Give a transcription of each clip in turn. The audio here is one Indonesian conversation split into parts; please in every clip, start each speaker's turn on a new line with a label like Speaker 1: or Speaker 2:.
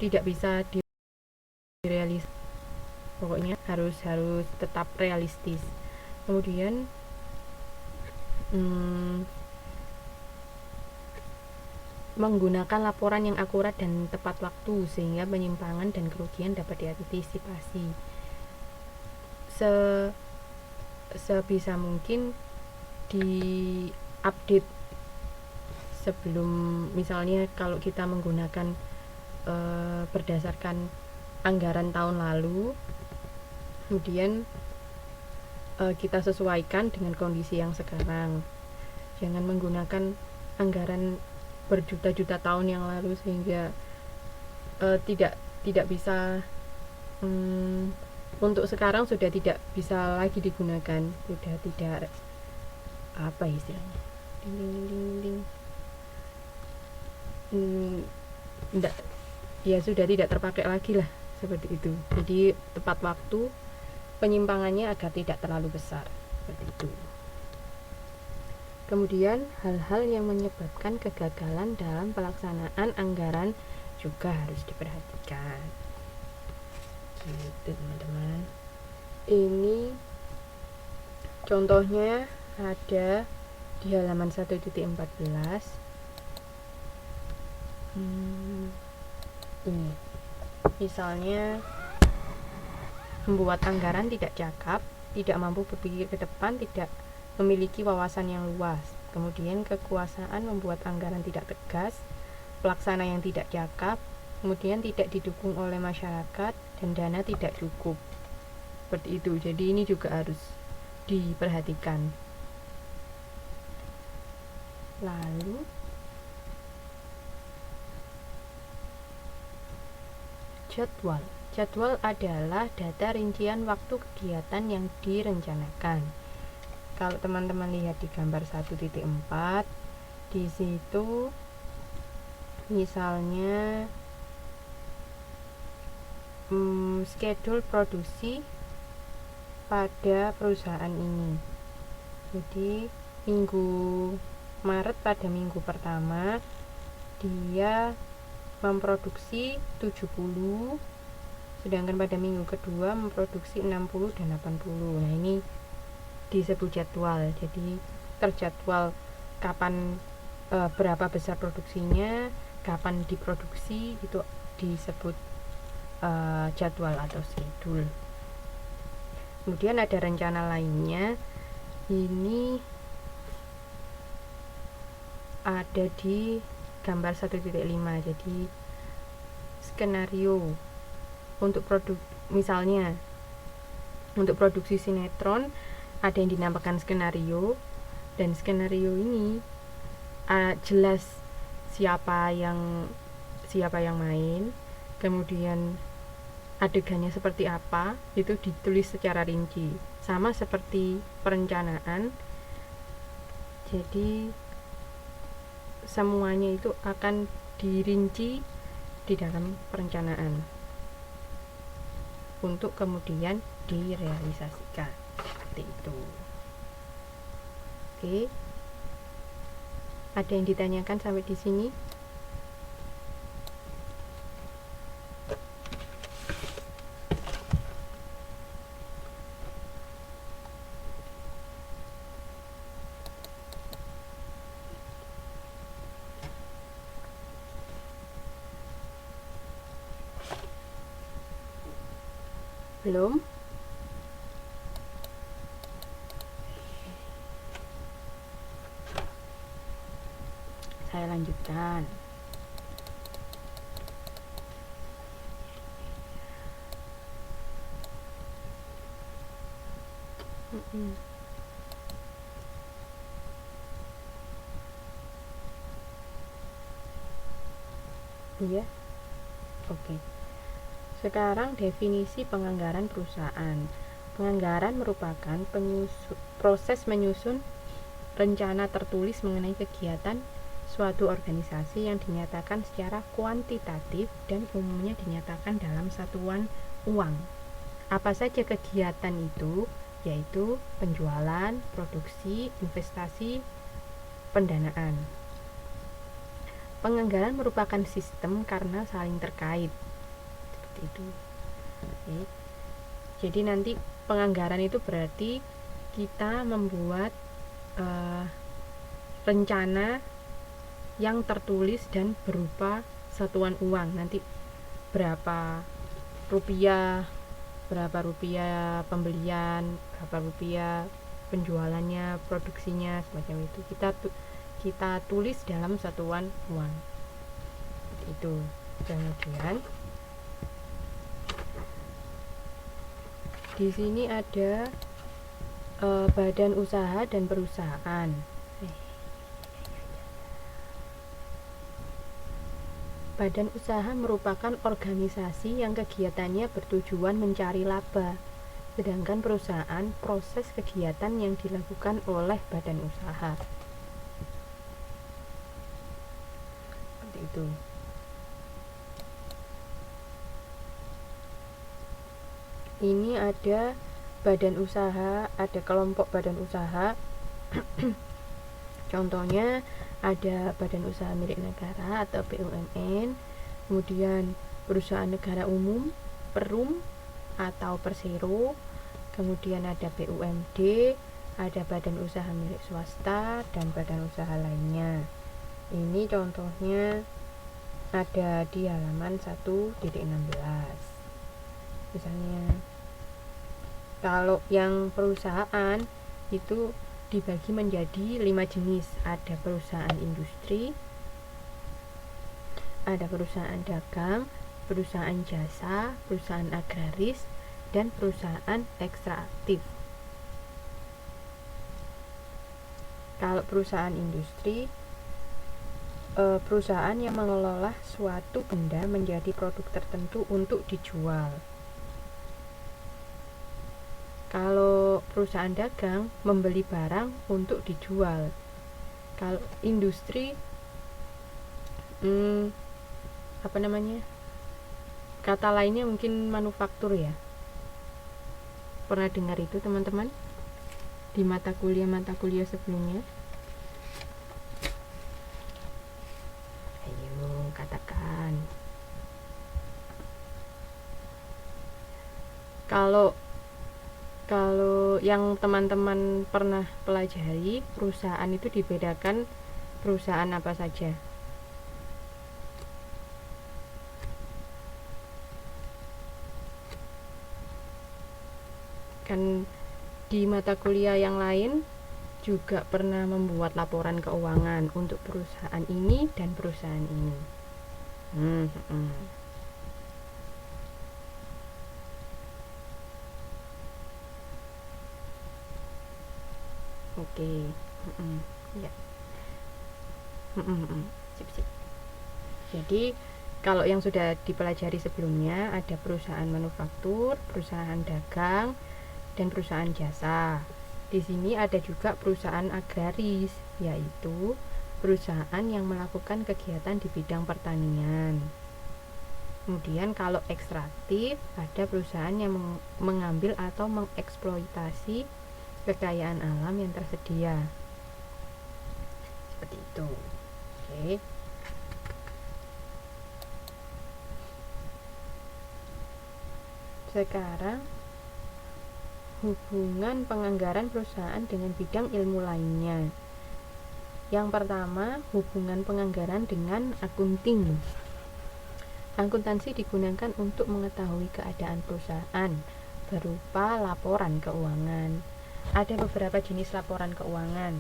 Speaker 1: tidak bisa direalisasi. Pokoknya harus tetap realistis. Kemudian menggunakan laporan yang akurat dan tepat waktu sehingga penyimpangan dan kerugian dapat diantisipasi. Sebisa mungkin di-update sebelum, misalnya kalau kita menggunakan berdasarkan anggaran tahun lalu, kemudian kita sesuaikan dengan kondisi yang sekarang. Jangan menggunakan anggaran berjuta-juta tahun yang lalu sehingga tidak bisa, untuk sekarang sudah tidak bisa lagi digunakan, sudah tidak, apa istilahnya, ya sudah tidak terpakai lagi lah, seperti itu. Jadi tepat waktu, penyimpangannya agar tidak terlalu besar, seperti itu. Kemudian hal-hal yang menyebabkan kegagalan dalam pelaksanaan anggaran juga harus diperhatikan. Gitu teman-teman. Ini contohnya ada di halaman 1.14. Ini misalnya membuat anggaran tidak cakap, tidak mampu berpikir ke depan, tidak memiliki wawasan yang luas. Kemudian kekuasaan membuat anggaran tidak tegas, pelaksana yang tidak cakap, kemudian tidak didukung oleh masyarakat, dan dana tidak cukup. Seperti itu. Jadi ini juga harus diperhatikan. Lalu jadwal. Jadwal adalah data rincian waktu kegiatan yang direncanakan. Kalau teman-teman lihat di gambar 1.4, di situ misalnya schedule produksi pada perusahaan ini. Jadi minggu Maret, pada minggu pertama dia memproduksi 70, sedangkan pada minggu kedua memproduksi 60 dan 80. Nah, ini disebut jadwal. Jadi terjadwal kapan, berapa besar produksinya, kapan diproduksi, itu disebut jadwal atau schedule. Kemudian ada rencana lainnya. Ini ada di gambar 1.5. Jadi skenario untuk misalnya untuk produksi sinetron ada yang dinamakan skenario, dan skenario ini jelas siapa yang main, kemudian adegannya seperti apa, itu ditulis secara rinci, sama seperti perencanaan. Jadi semuanya itu akan dirinci di dalam perencanaan untuk kemudian direalisasikan, seperti itu. Oke, ada yang ditanyakan sampai di sini? Belum? Saya lanjutkan. Iya. Oke. Sekarang definisi penganggaran perusahaan. Penganggaran merupakan proses menyusun rencana tertulis mengenai kegiatan suatu organisasi yang dinyatakan secara kuantitatif dan umumnya dinyatakan dalam satuan uang. Apa saja kegiatan itu? Yaitu penjualan, produksi, investasi, pendanaan. Penganggaran merupakan sistem karena saling terkait. Seperti itu. Oke. Jadi nanti penganggaran itu berarti kita membuat rencana yang tertulis dan berupa satuan uang. Nanti berapa rupiah pembelian, berapa rupiah penjualannya, produksinya, semacam itu. Kita tulis dalam satuan uang. Itu. Kemudian di sini ada badan usaha dan perusahaan. Badan usaha merupakan organisasi yang kegiatannya bertujuan mencari laba, sedangkan perusahaan proses kegiatan yang dilakukan oleh badan usaha. Seperti itu. Ini ada badan usaha, ada kelompok badan usaha. Contohnya ada badan usaha milik negara atau BUMN, kemudian perusahaan negara umum, Perum atau Persero, kemudian ada BUMD, ada badan usaha milik swasta, dan badan usaha lainnya. Ini contohnya ada di halaman 1.16. Misalnya, kalau yang perusahaan itu dibagi menjadi 5 jenis. Ada perusahaan industri, ada perusahaan dagang, perusahaan jasa, perusahaan agraris, dan perusahaan ekstraktif. Kalau perusahaan industri, perusahaan yang mengelola suatu benda menjadi produk tertentu untuk dijual. Kalau perusahaan dagang, membeli barang untuk dijual. Kalau industri, kata lainnya mungkin manufaktur ya. Pernah dengar itu teman-teman di mata kuliah sebelumnya? Ayo katakan. Kalau yang teman-teman pernah pelajari, perusahaan itu dibedakan perusahaan apa saja. Kan di mata kuliah yang lain juga pernah membuat laporan keuangan untuk perusahaan ini dan perusahaan ini. Oke. Ya. Sip. Jadi kalau yang sudah dipelajari sebelumnya ada perusahaan manufaktur, perusahaan dagang, dan perusahaan jasa. Di sini ada juga perusahaan agraris, yaitu perusahaan yang melakukan kegiatan di bidang pertanian. Kemudian kalau ekstraktif, ada perusahaan yang mengambil atau mengeksploitasi kekayaan alam yang tersedia. Seperti itu. Oke. Sekarang hubungan penganggaran perusahaan dengan bidang ilmu lainnya. Yang pertama, hubungan penganggaran dengan akunting. Akuntansi digunakan untuk mengetahui keadaan perusahaan berupa laporan keuangan. Ada beberapa jenis laporan keuangan.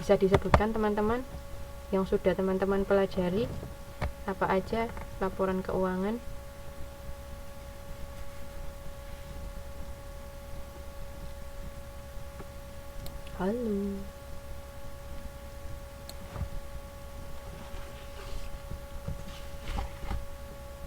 Speaker 1: Bisa disebutkan teman-teman yang sudah teman-teman pelajari apa aja laporan keuangan? Halo.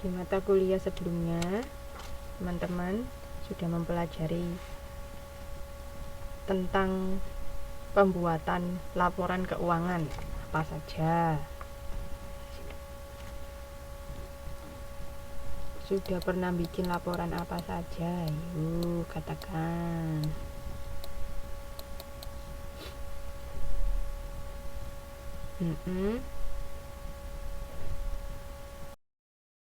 Speaker 1: Di mata kuliah sebelumnya, teman-teman sudah mempelajari tentang pembuatan laporan keuangan apa saja. Sudah pernah bikin laporan apa saja? Yuk, katakan.